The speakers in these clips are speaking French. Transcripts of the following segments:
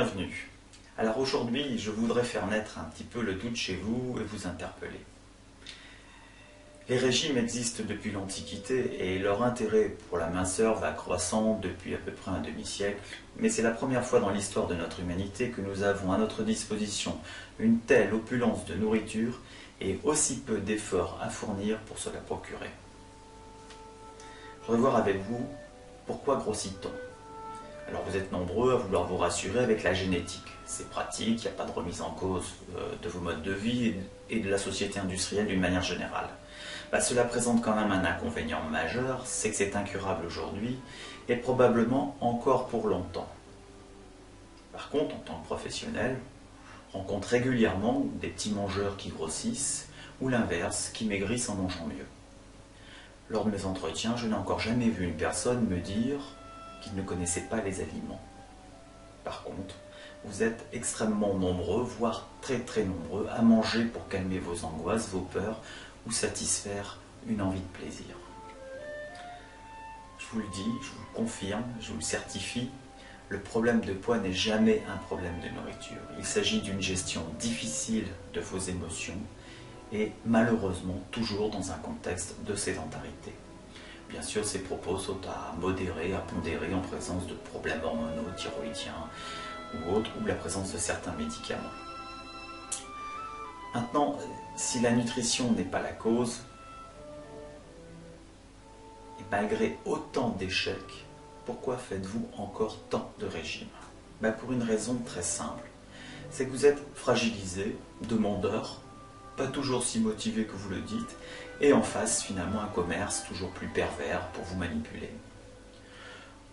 Bienvenue. Alors aujourd'hui, je voudrais faire naître un petit peu le doute chez vous et vous interpeller. Les régimes existent depuis l'Antiquité et leur intérêt pour la minceur va croissant depuis à peu près un demi-siècle, mais c'est la première fois dans l'histoire de notre humanité que nous avons à notre disposition une telle opulence de nourriture et aussi peu d'efforts à fournir pour se la procurer. Je voudrais voir avec vous pourquoi grossit-on. Alors vous êtes nombreux à vouloir vous rassurer avec la génétique. C'est pratique, il n'y a pas de remise en cause de vos modes de vie et de la société industrielle d'une manière générale. Cela présente quand même un inconvénient majeur, c'est que c'est incurable aujourd'hui et probablement encore pour longtemps. Par contre, en tant que professionnel, je rencontre régulièrement des petits mangeurs qui grossissent ou l'inverse, qui maigrissent en mangeant mieux. Lors de mes entretiens, je n'ai encore jamais vu une personne me dire qu'il ne connaissait pas les aliments. Par contre, vous êtes extrêmement nombreux, voire très très nombreux, à manger pour calmer vos angoisses, vos peurs ou satisfaire une envie de plaisir. Je vous le dis, je vous le confirme, je vous le certifie, le problème de poids n'est jamais un problème de nourriture. Il s'agit d'une gestion difficile de vos émotions et malheureusement toujours dans un contexte de sédentarité. Bien sûr, ces propos sont à modérer, à pondérer en présence de problèmes hormonaux, thyroïdiens ou autres, ou la présence de certains médicaments. Maintenant, si la nutrition n'est pas la cause, et malgré autant d'échecs, pourquoi faites-vous encore tant de régimes? Pour une raison très simple, c'est que vous êtes fragilisé, demandeur, pas toujours si motivé que vous le dites, et en face finalement un commerce toujours plus pervers pour vous manipuler.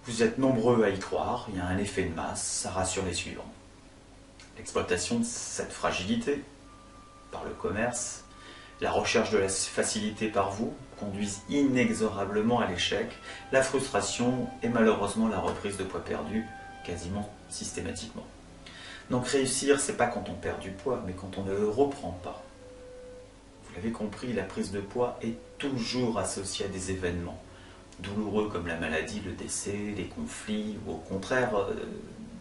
Vous êtes nombreux à y croire, il y a un effet de masse, ça rassure les suivants. L'exploitation de cette fragilité par le commerce, la recherche de la facilité par vous conduisent inexorablement à l'échec, la frustration et malheureusement la reprise de poids perdu quasiment systématiquement. Donc réussir, c'est pas quand on perd du poids, mais quand on ne le reprend pas. Vous l'avez compris, la prise de poids est toujours associée à des événements douloureux comme la maladie, le décès, les conflits, ou au contraire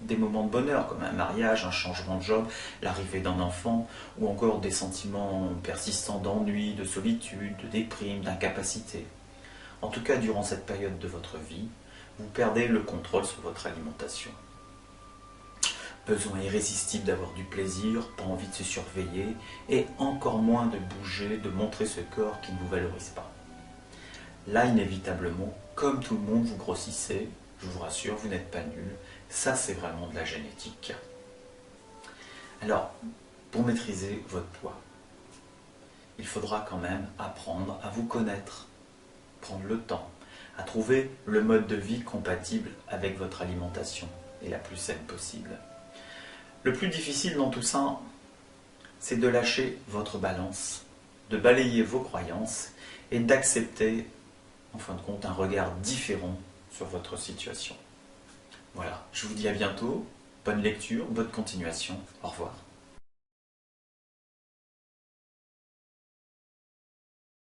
des moments de bonheur comme un mariage, un changement de job, l'arrivée d'un enfant, ou encore des sentiments persistants d'ennui, de solitude, de déprime, d'incapacité. En tout cas, durant cette période de votre vie, vous perdez le contrôle sur votre alimentation. Besoin irrésistible d'avoir du plaisir, pas envie de se surveiller, et encore moins de bouger, de montrer ce corps qui ne vous valorise pas. Là, inévitablement, comme tout le monde, vous grossissez, je vous rassure, vous n'êtes pas nul, ça c'est vraiment de la génétique. Alors, pour maîtriser votre poids, il faudra quand même apprendre à vous connaître, prendre le temps, à trouver le mode de vie compatible avec votre alimentation et la plus saine possible. Le plus difficile dans tout ça, c'est de lâcher votre balance, de balayer vos croyances et d'accepter, en fin de compte, un regard différent sur votre situation. Voilà, je vous dis à bientôt, bonne lecture, bonne continuation, au revoir.